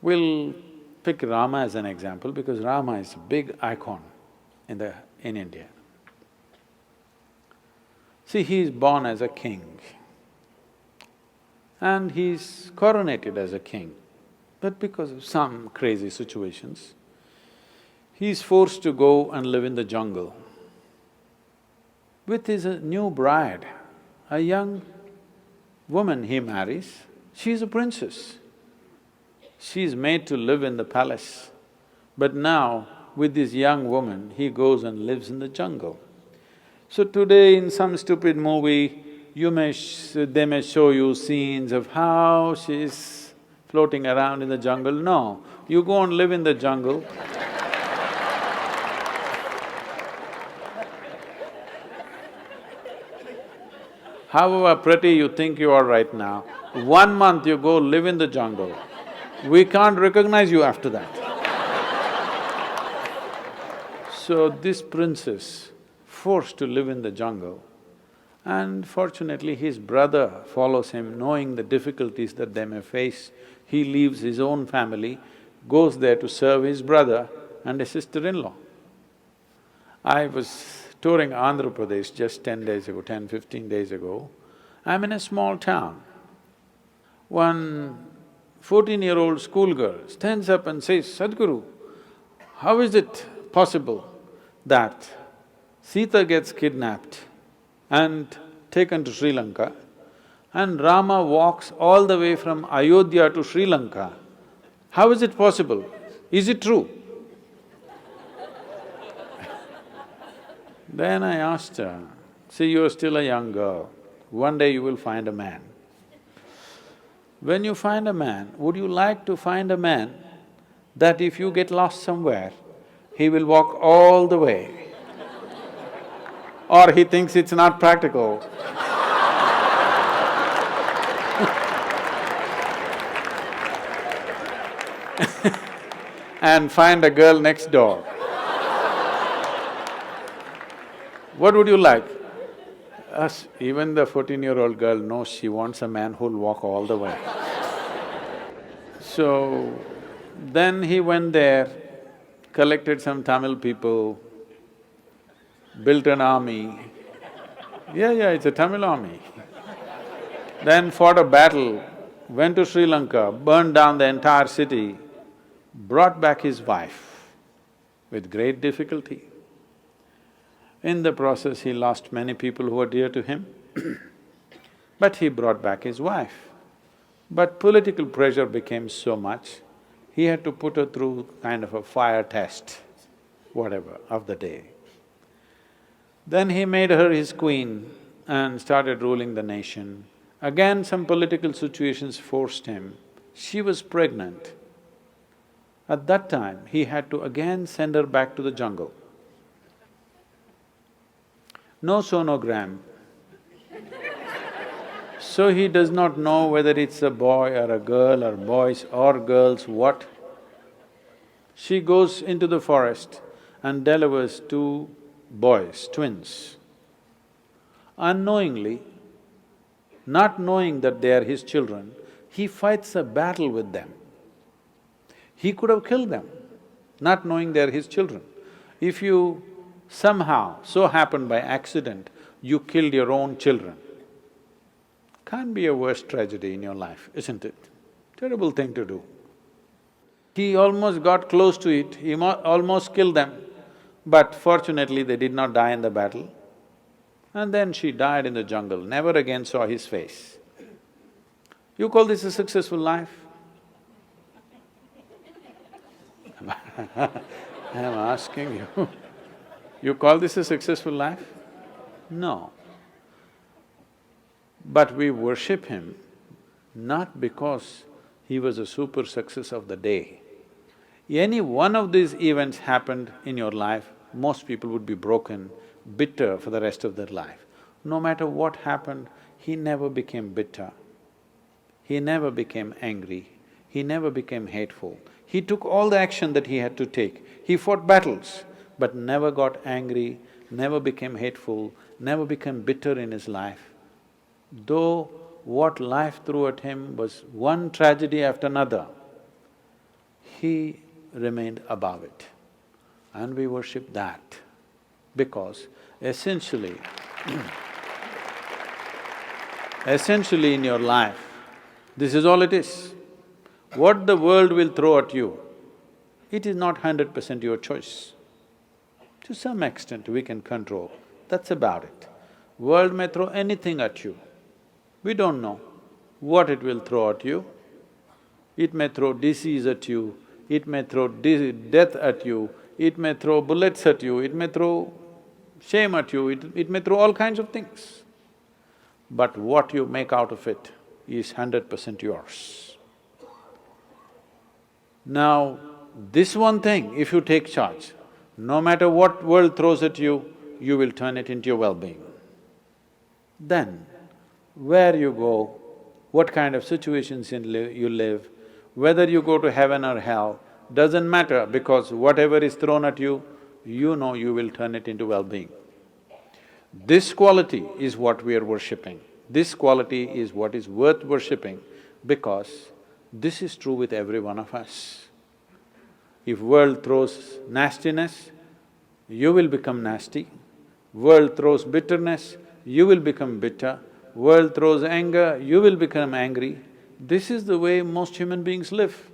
We'll pick Rama as an example because Rama is a big icon in India. See, he is born as a king and he's coronated as a king. But because of some crazy situations, he's forced to go and live in the jungle with his new bride, a young woman he marries. She's a princess. She's made to live in the palace. But now, with this young woman, he goes and lives in the jungle. So today in some stupid movie, they may show you scenes of how she's floating around in the jungle. No, you go and live in the jungle. However pretty you think you are right now, 1 month you go live in the jungle, we can't recognize you after that. So this princess, forced to live in the jungle, and fortunately his brother follows him, knowing the difficulties that they may face. He leaves his own family, goes there to serve his brother and his sister-in-law. I was touring Andhra Pradesh just 10 days ago, 15 days ago. I'm in a small town. One 14-year-old schoolgirl stands up and says, "Sadhguru, how is it possible that Sita gets kidnapped and taken to Sri Lanka and Rama walks all the way from Ayodhya to Sri Lanka? How is it possible? Is it true?" Then I asked her, "See, you're still a young girl, one day you will find a man. When you find a man, would you like to find a man that if you get lost somewhere, he will walk all the way? Or he thinks it's not practical?" And find a girl next door. What would you like? Even the 14-year-old girl knows she wants a man who'll walk all the way. So, then he went there, collected some Tamil people, built an army. Yeah, it's a Tamil army. Then fought a battle, went to Sri Lanka, burned down the entire city, brought back his wife with great difficulty. In the process, he lost many people who were dear to him, but he brought back his wife. But political pressure became so much, he had to put her through kind of a fire test, whatever, of the day. Then he made her his queen and started ruling the nation. Again, some political situations forced him. She was pregnant. At that time, he had to again send her back to the jungle. No sonogram. So he does not know whether it's a boy or a girl or boys or girls, what. She goes into the forest and delivers 2 boys, twins. Unknowingly, not knowing that they are his children, he fights a battle with them. He could have killed them, not knowing they are his children. If you somehow, so happened by accident, you killed your own children, can't be a worse tragedy in your life, isn't it? Terrible thing to do. He almost got close to it, he almost killed them, but fortunately they did not die in the battle. And then she died in the jungle, never again saw his face. You call this a successful life? I'm asking you, you call this a successful life? No. But we worship him not because he was a super success of the day. Any one of these events happened in your life, most people would be broken, bitter for the rest of their life. No matter what happened, he never became bitter. He never became angry. He never became hateful. He took all the action that he had to take. He fought battles, but never got angry, never became hateful, never became bitter in his life. Though what life threw at him was one tragedy after another, he remained above it. And we worship that because essentially, essentially in your life, this is all it is. What the world will throw at you, it is not 100% your choice. To some extent we can control, that's about it. World may throw anything at you, we don't know what it will throw at you. It may throw disease at you, it may throw death at you, it may throw bullets at you, it may throw shame at you, it may throw all kinds of things. But what you make out of it is 100% yours. Now, this one thing, if you take charge, no matter what world throws at you, you will turn it into your well-being. Then, where you go, what kind of situations you live, whether you go to heaven or hell, doesn't matter because whatever is thrown at you, you know you will turn it into well-being. This quality is what we are worshipping. This quality is what is worth worshipping because this is true with every one of us. If world throws nastiness, you will become nasty. World throws bitterness, you will become bitter. World throws anger, you will become angry. This is the way most human beings live.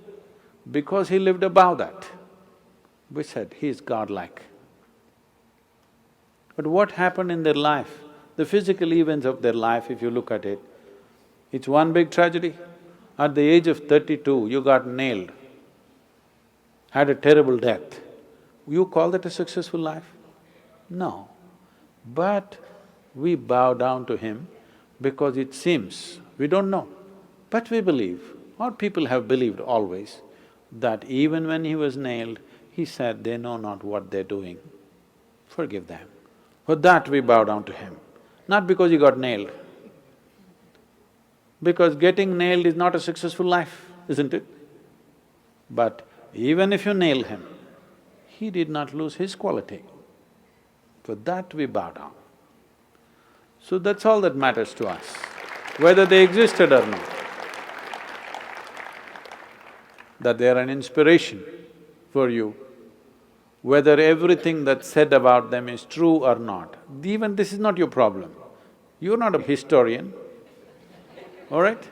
Because he lived above that, we said he is godlike. But what happened in their life, the physical events of their life, if you look at it, it's one big tragedy. At the age of 32, you got nailed, had a terrible death. You call that a successful life? No. But we bow down to him because it seems, we don't know, but we believe, or people have believed always, that even when he was nailed, he said, they know not what they're doing, forgive them. For that we bow down to him, not because he got nailed. Because getting nailed is not a successful life, isn't it? But even if you nail him, he did not lose his quality. For that we bow down. So that's all that matters to us, whether they existed or not. That they are an inspiration for you, whether everything that's said about them is true or not. Even this is not your problem. You're not a historian, all right?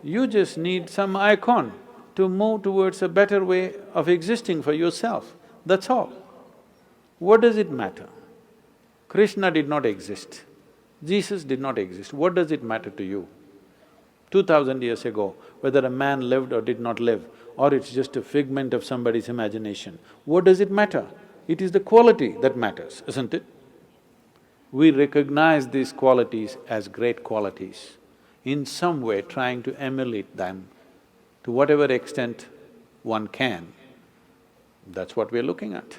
You just need some icon to move towards a better way of existing for yourself, that's all. What does it matter? Krishna did not exist, Jesus did not exist, what does it matter to you? 2000 years ago, whether a man lived or did not live, or it's just a figment of somebody's imagination, what does it matter? It is the quality that matters, isn't it? We recognize these qualities as great qualities, in some way trying to emulate them to whatever extent one can. That's what we're looking at.